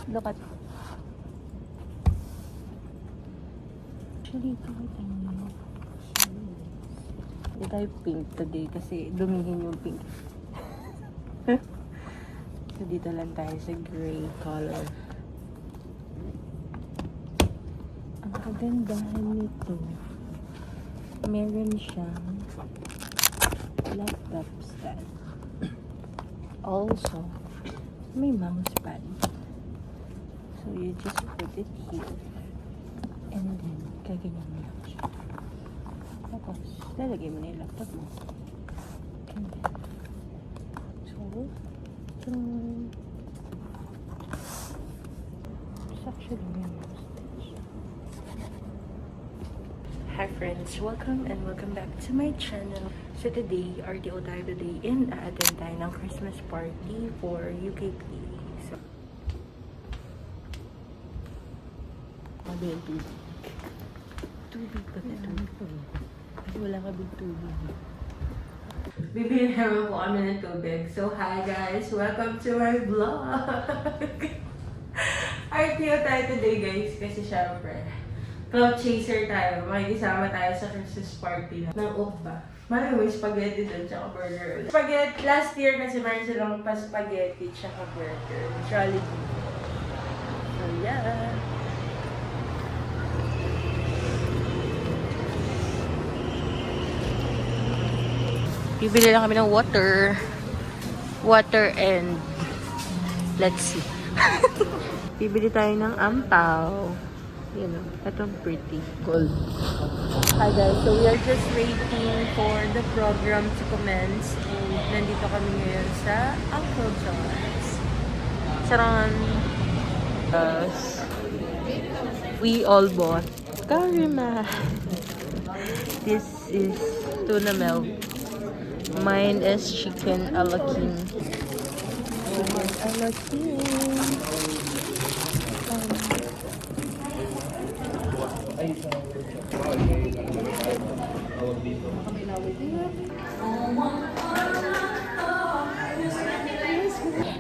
Look at. Actually, ito kita nyo. Hindi tayo pink today kasi dumihin yung pink. So, dito lang tayo sa gray color. Ang kagandahan nito, meron siyang laptop stand. Also, may mouse pad. So, you just put it here. And then, kaganyan mo lang siya. Tapos, lalagay mo na yung laptop mo. And then, so, it's actually very nice. Hi friends, welcome and welcome back to my channel. So today, RTO tayo today and a-attend tayo ng Christmas party for UKP. So, ano yung tubig? Tubig pa na tubig. Ay, wala ka big tubig. Bibili naman po kami ng tubig. So, hi guys! Welcome to my vlog! RTO tayo today guys kasi syempre cloud chaser tayo. Makikisama tayo sa Christmas party ng Ukba. May spaghetti doon, tsaka burger ulit. Spaghetti, last year kasi meron silang pa-spaghetti tsaka burger. Jollibee. So, yeah. Bibili lang kami ng water. Water and let's see. Bibili tayo ng ampaw. You know, itong pretty gold. Hi guys, so we are just waiting for the program to commence and nandito kami ngayon sa Uncle John's. Charan! We all bought karima. This is tuna melt. Mine is chicken a la king. Chicken a la king.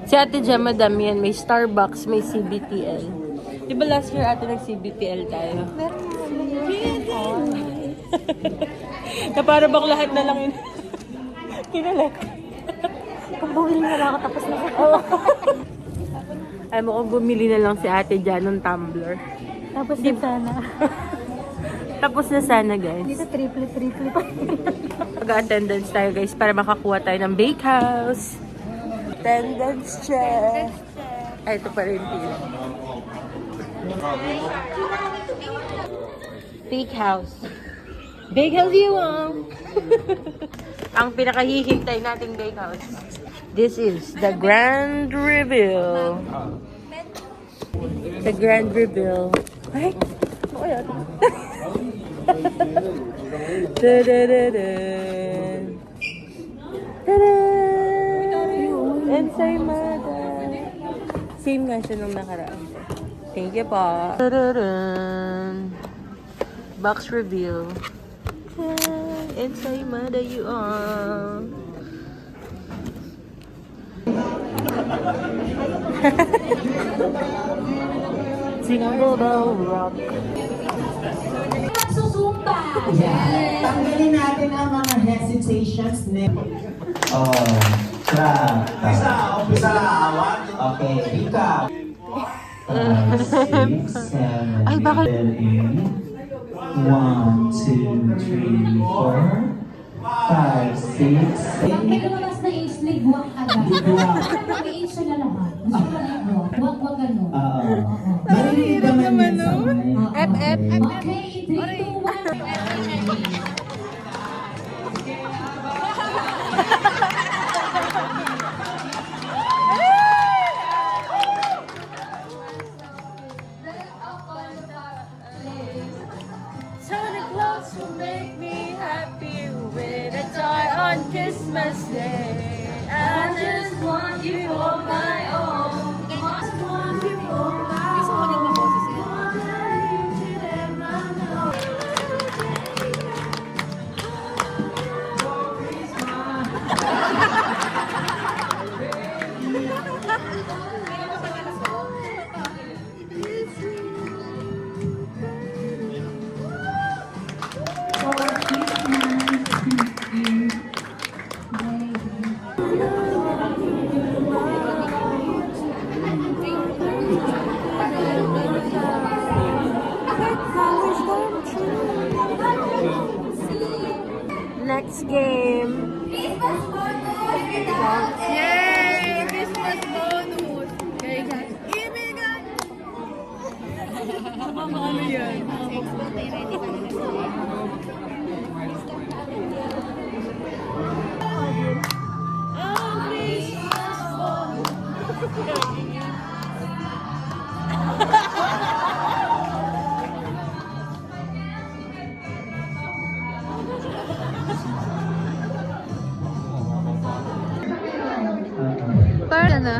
Si Ate Gemma Damian, may Starbucks, may CBTL. Di ba last year ate nag-CBTL tayo? Meron. Na para bang lahat na lang yun. Kinalag. Kung bumili na lang ako tapos na ako. Ay mo kung bumili na lang si ate dyan ng tumbler. Tapos na sana. Tapos na sana guys. Dito triple pa. Mag-attendance tayo guys para makakuha tayo ng bakehouse. Attendance check. Ay, ito pa rin pila. Bakehouse. Bakehouse you want? Ang pinakahihintay nating bakehouse. This is the grand reveal. The grand reveal. Ay! Ano kaya ito? Da-da-da-da. Ta-da! Ensaymada. Same nga siya nung nakaraan. Thank you po. Ta-da-da. Box reveal. Ensaymada you are. Single bell rock. Susumba! Yeah. Tanggalin natin ang mga hesitations. Umpisa awat. Okay, ikaw. 5, 6, 7, Ay, bakit? 1, 2, 3, 4, 5, 6, 7. May lumabas na age leg, huwag agad. Mag-age siya na lahat. Gusto ko na ito. Huwag gano'n. Marinig naman yan sa mga. Okay, 3, 2, 1. Santa Claus will make me happy with a toy on Christmas Day. I just want you for my own. Just want you for my own. Next game. Yay! Christmas bonus! Kaya guys, ibigan! Ano yan? Para na.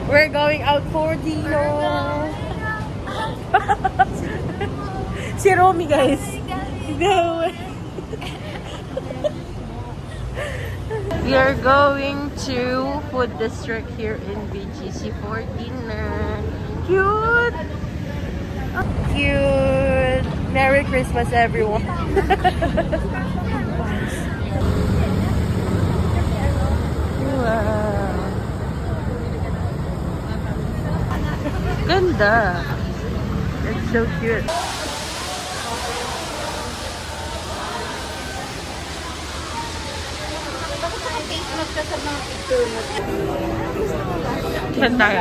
We're going out for dinner. Si Romy, guys. Go. We are going to food district here in BGC for dinner. Cute. Cute. Merry Christmas, everyone. Wow. Ganda. It's so cute. Saan tayo?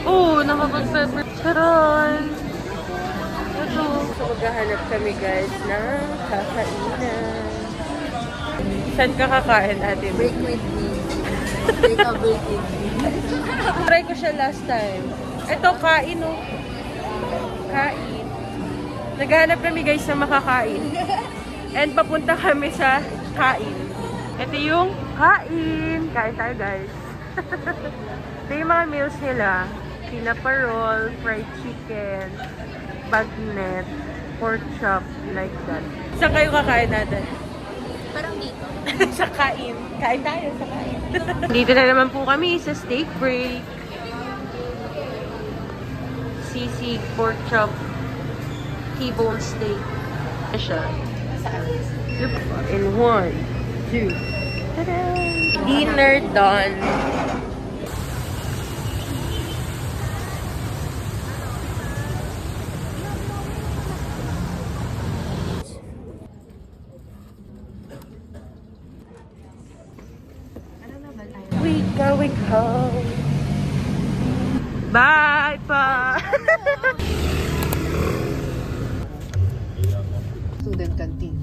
Oo, nakapag-pepper. Charon! Ito. So, maghahanap kami guys ng kakainan. Saan ka kakain, ate? Break with me. Take a break with me. Try ko siya last time. Ito, kain oh. Kain. Naghahanap kami guys na makakain. And papunta kami sa kain. Ito yung kain. Kain tayo guys. Ito yung mga meals nila. Pinaparol, fried chicken, bagnet, pork chop, like that. Saan kayo kakain natin? Parang dito. Sa kain. Kain tayo sa kain. Dito na naman po kami sa steak break. Sisig, pork chop, T-bone steak. Ano siya? In 1, 2. Ta-da! Dinner done. We going home. Bye pa. Student canteen.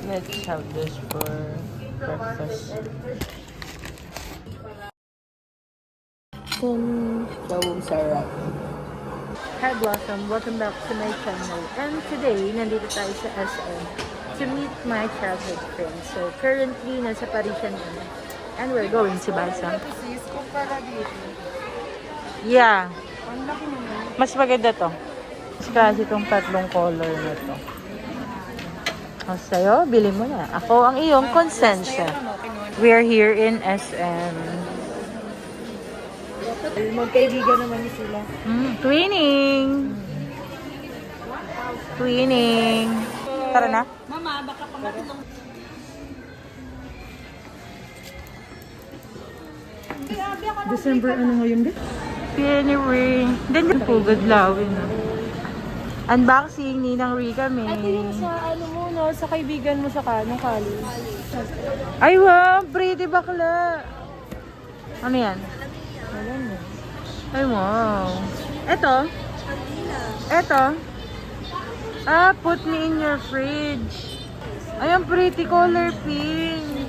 Let's have this for breakfast. Bawang sarap. Hi Blossom, welcome back to my channel. And today, nandito tayo sa SM to meet my childhood friends. So currently, nasa Parisian kami. And we're going to buy some. Sis, kumpara dito. Yeah, Ang laki naman. mas maganda to. Mas kasi itong tatlong color na to. O sa'yo, bili mo na. Ako ang iyong konsensya. We are here in SM. Magkaibigan naman sila. Twinning! Twinning! Tara na. Mama, baka pamatulong. December ano ngayon ba? Penny ring. Then yung pugad lawin. Unboxing, Ninang Ri kami. Sa ano mo, no? Sa kaibigan mo sa nung college. Ay wow, pretty bakla. Ano yan? Alam mo. Ay, wow. Eto? Eto? Ah, put me in your fridge. Ay, ang pretty color pink.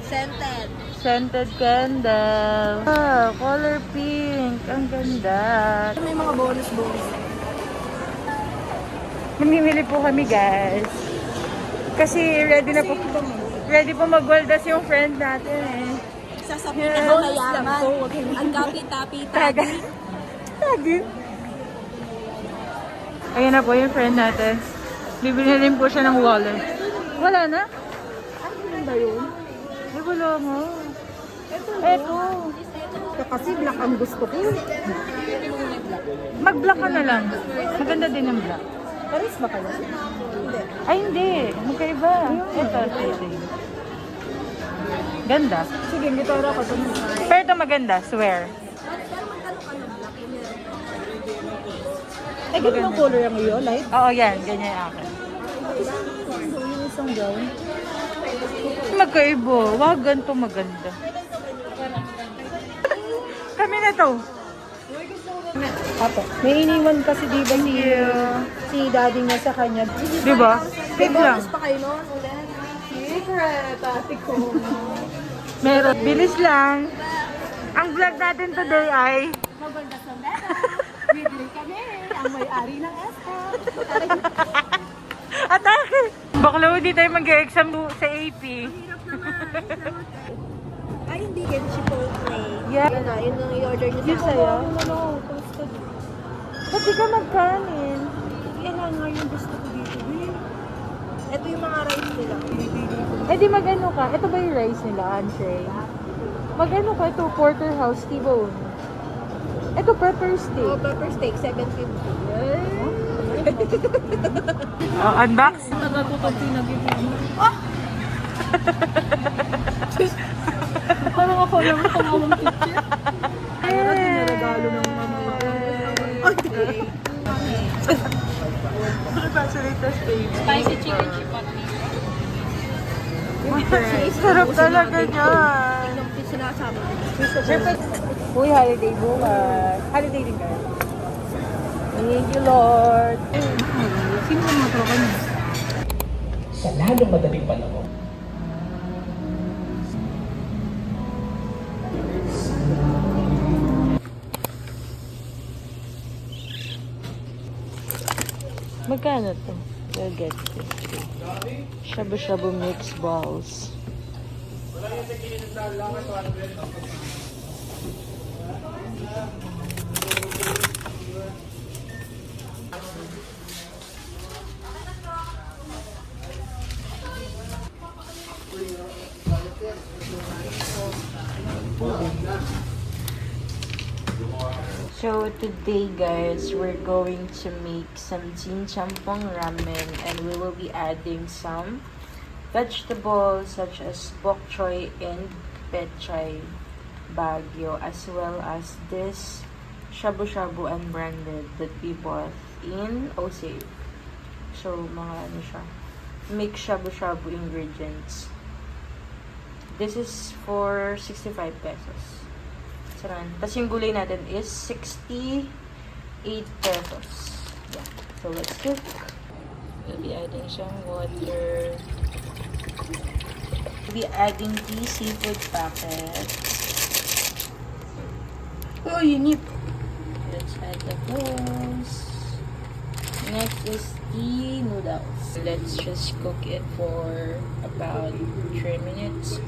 Scented. Scented candle. Ah, color pink. Ang ganda. May mga bonus. Mamimili po kami, guys. Kasi ready na po. Ready po magwaldas yung friend natin eh. Isa sa Yeah. pinakamayaman. Ang kapi-tapi-tapi. Tagin. Ayan na po yung friend natin. Bibili rin po siya ng wallet. Wala na? Ano ba yun? Ay, wala nga. Eto. Kasi black ang gusto ko. Mag-black ka na lang. Maganda din ang black. Paris ba kayo? Hindi. Ay, hindi. Magkaiba. Ito. Ganda. Sige, gitara ko. Pero ito maganda, swear. Eh, ganun ang color ang iyo, light? Oo, yan. Ganyan yung akin. Yung isang gown. Magkaiba. Wag, ganito maganda. Kami na to. Apo. May iniwan kasi di ba si daddy niya sa kanya. Diba? Pink lang. pa kayo noon ulit. Secret, ate ko. Meron. Bilis lang. Ang vlog natin today ay... Maganda sa meta. Bibili kami. Ang may-ari ng ESCO. Atake! Bakla hindi tayo mag-exam sa AP. Ay, hindi. Yan Chipotle. Yeah. Yan na, yun ang i-order niyo Yun sa sa'yo? Gusto. Ba't di ka magkanin? Yan nga yung gusto ko dito. Ito yung mga rice nila. Eh di mag-ano ka? Ito ba yung rice nila, entree? Mag-ano ka? Ito, porterhouse, T-bone. Ito, pepper steak. Oh, pepper steak, 750. Oh, unbox? Tagal ko pag pinag-ibig. Parang ako lang pangawang teacher. Parang tinaragalo ng mga Spicy chicken chipotle. Sarap talaga niyan. Yung sinasama. Perfect. Uy, holiday bukas. Holiday din kayo. Thank you, Lord. Sino ang mga tropa niya? Sa lalong madaling panahon. Magkano to? We'll get this. Shabu-shabu mix balls. So today guys, we're going to make some chinchampong ramen and we will be adding some vegetables such as bok choy and pechay bagyo, as well as this shabu-shabu unbranded that we bought in Osave. So mga ano siya, mixed shabu-shabu ingredients. This is for 65 pesos. Saran. Tapos yung gulay natin is 68 pesos. Yeah. So let's cook. We'll be adding some water. We'll be adding the seafood packets. Oh, you need. Let's add the balls. Next is the noodles. Let's just cook it for about 3 minutes.